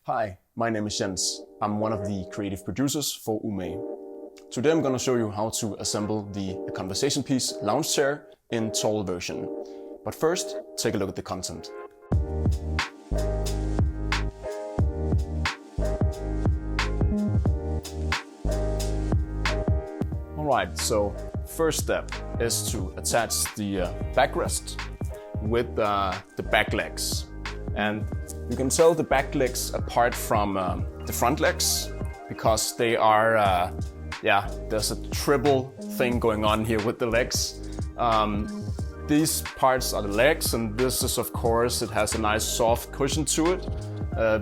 Hi, my name is Jens. I'm one of the creative producers for Umage. Today I'm going to show you how to assemble the conversation piece lounge chair in tall version. But first, take a look at the content. Alright, so first step is to attach the backrest with the back legs. And you can tell the back legs apart from the front legs because they are, there's a triple thing going on here with the legs. These parts are the legs, and this is, of course, it has a nice soft cushion to it,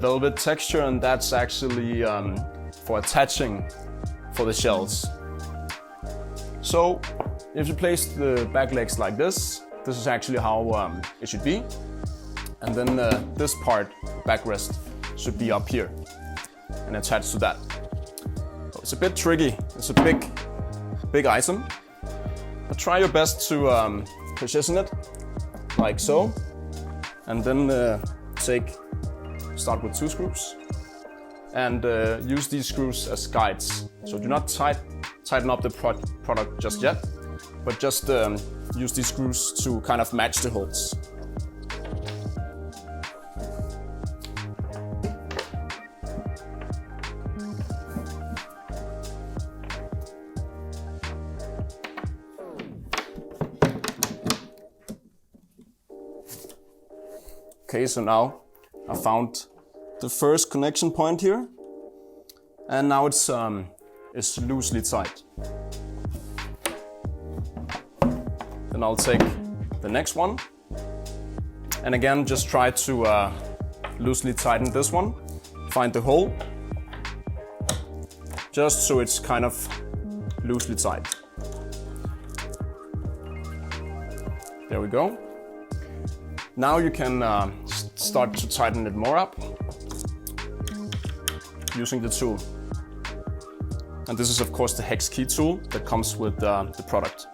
velvet texture, and that's actually for attaching for the shells. So if you place the back legs like this is actually how it should be. And then this part, backrest, should be up here and attached to that. It's a bit tricky. It's a big item, but try your best to position it like so, and then start with 2 screws and use these screws as guides. So do not tighten up the product just yet, but just use these screws to kind of match the holes. Okay, so now I found the first connection point here, and now it's loosely tight. Then I'll take the next one, and again just try to loosely tighten this one. Find the hole, just so it's kind of loosely tight. There we go. Now you can start to tighten it more up using the tool. And this is of course the hex key tool that comes with the product.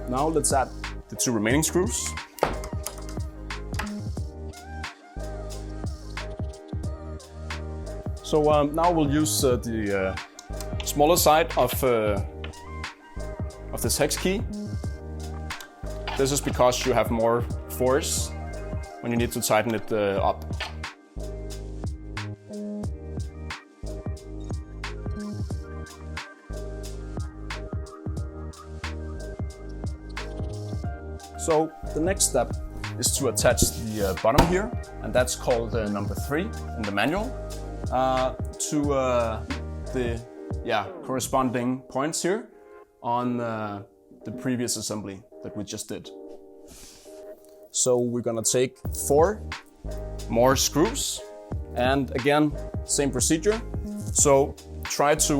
Now let's add the 2 remaining screws. So now we'll use the smaller side of this hex key. This is because you have more force when you need to tighten it up. So the next step is to attach the bottom here, and that's called number 3 in the manual. To the corresponding points here on the previous assembly that we just did. So we're gonna take 4 more screws, and again, same procedure. So try to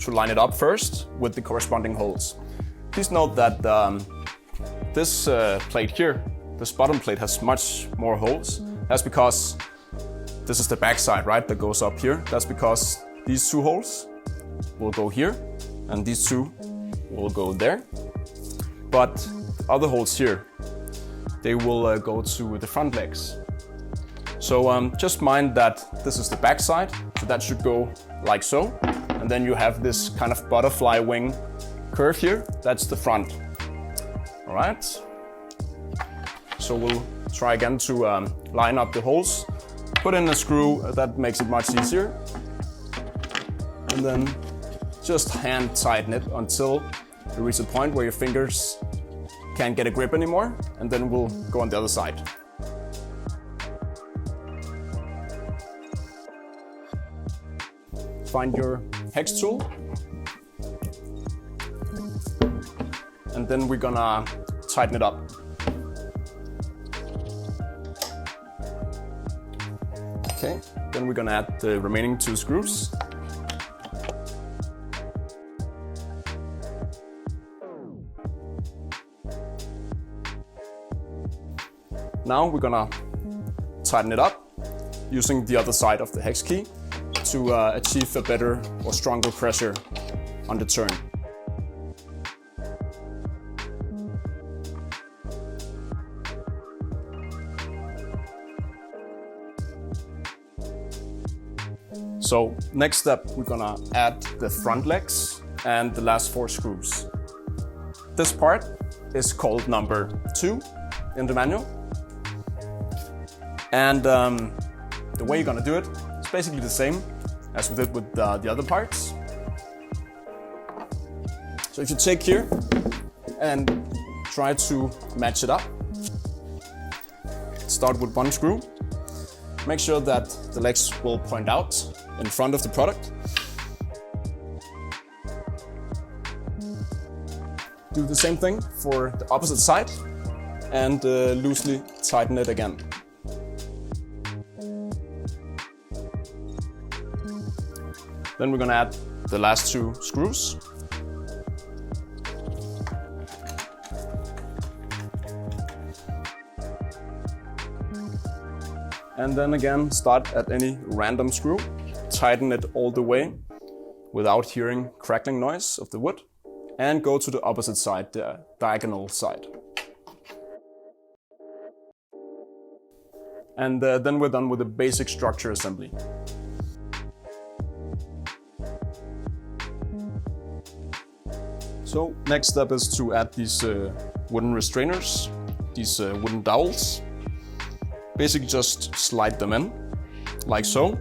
line it up first with the corresponding holes. Please note that this plate here, this bottom plate, has much more holes. That's because this is the back side, right, that goes up here. That's because these 2 holes will go here, and these 2 will go there. But the other holes here, they will go to the front legs. So just mind that this is the back side, so that should go like so. And then you have this kind of butterfly wing curve here, that's the front. All right. So we'll try again to line up the holes. Put in a screw, that makes it much easier. And then just hand tighten it until you reach a point where your fingers can't get a grip anymore, and then we'll go on the other side. Find your hex tool, and then we're gonna tighten it up. Okay, then we're gonna add the remaining 2 screws. Now we're gonna tighten it up using the other side of the hex key to achieve a better or stronger pressure on the turn. So next step, we're gonna add the front legs and the last 4 screws. This part is called number 2 in the manual. And the way you're gonna do it is basically the same as we did with the other parts. So if you take here and try to match it up, start with 1 screw. Make sure that the legs will point out in front of the product. Do the same thing for the opposite side and loosely tighten it again. Then we're gonna add the last 2 screws. And then again, start at any random screw, tighten it all the way without hearing crackling noise of the wood, and go to the opposite side, the diagonal side. And then we're done with the basic structure assembly. So next step is to add these wooden restrainers, these wooden dowels. Basically just slide them in, like so.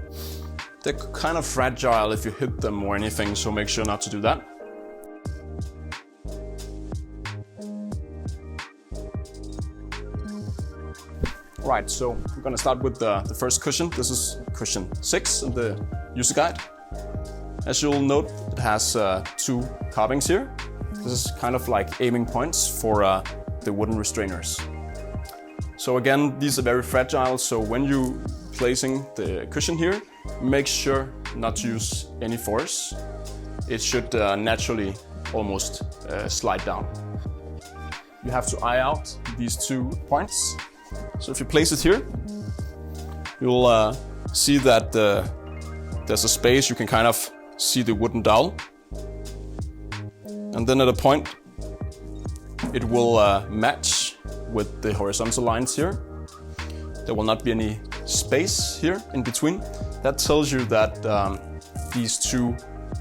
They're kind of fragile if you hit them or anything, so make sure not to do that. Right, so we're gonna start with the first cushion. This is cushion 6 in the user guide. As you'll note, it has 2 carvings here. This is kind of like aiming points for the wooden restrainers. So again, these are very fragile, so when you placing the cushion here, make sure not to use any force. It should naturally almost slide down. You have to eye out these 2 points. So if you place it here, you'll see that there's a space. You can kind of see the wooden dowel. And then at a point, it will match with the horizontal lines here. There will not be any space here in between. That tells you that these 2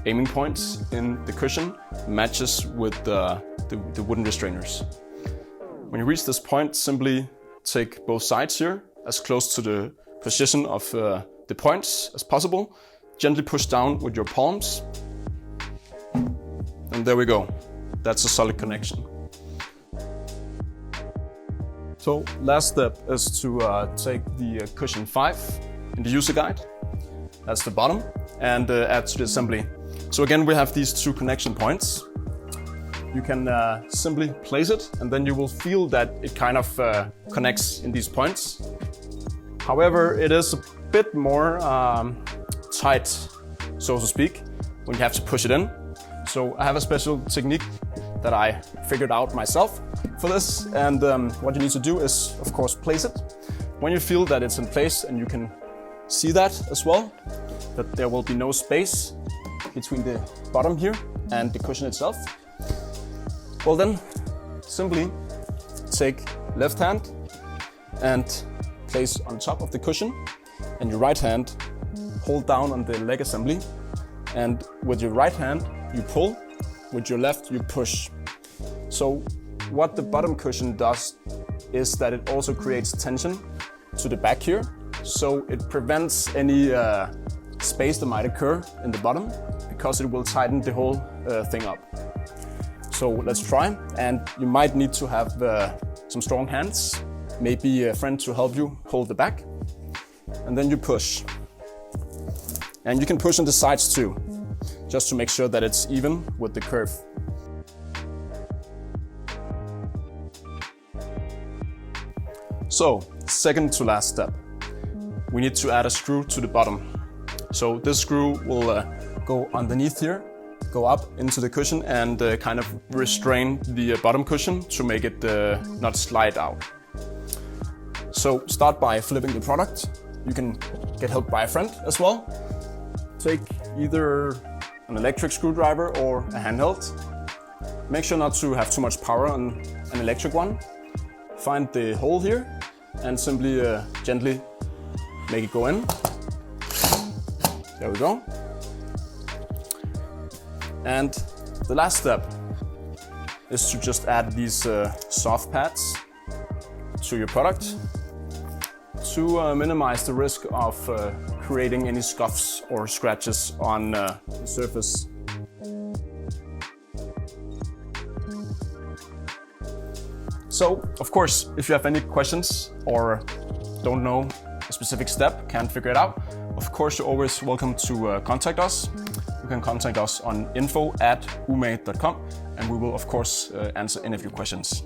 aiming points in the cushion matches with the wooden restrainers. When you reach this point, simply take both sides here as close to the position of the points as possible. Gently push down with your palms. And there we go. That's a solid connection. So last step is to take the cushion 5 in the user guide. That's the bottom, and add to the assembly. So again, we have these 2 connection points. You can simply place it, and then you will feel that it kind of connects in these points. However, it is a bit more tight, so to speak, when you have to push it in. So I have a special technique that I figured out myself for this, and what you need to do is, of course, place it. When you feel that it's in place, and you can see that as well, that there will be no space between the bottom here and the cushion itself, well then, simply take left hand and place on top of the cushion, and your right hand hold down on the leg assembly, and with your right hand you pull, with your left you push. So what the bottom cushion does is that it also creates tension to the back here, so it prevents any space that might occur in the bottom, because it will tighten the whole thing up. So let's try, and you might need to have some strong hands, maybe a friend to help you hold the back, and then you push. And you can push on the sides too, just to make sure that it's even with the curve. So, second to last step, we need to add a screw to the bottom. So this screw will go underneath here, go up into the cushion, and kind of restrain the bottom cushion to make it not slide out. So start by flipping the product. You can get help by a friend as well. Take either an electric screwdriver or a handheld. Make sure not to have too much power on an electric one. Find the hole here and simply gently make it go in. There we go. And the last step is to just add these soft pads to your product to minimize the risk of creating any scuffs or scratches on the surface. So, of course, if you have any questions or don't know a specific step, can't figure it out, of course you're always welcome to contact us. You can contact us on info@umage.com and we will of course answer any of your questions.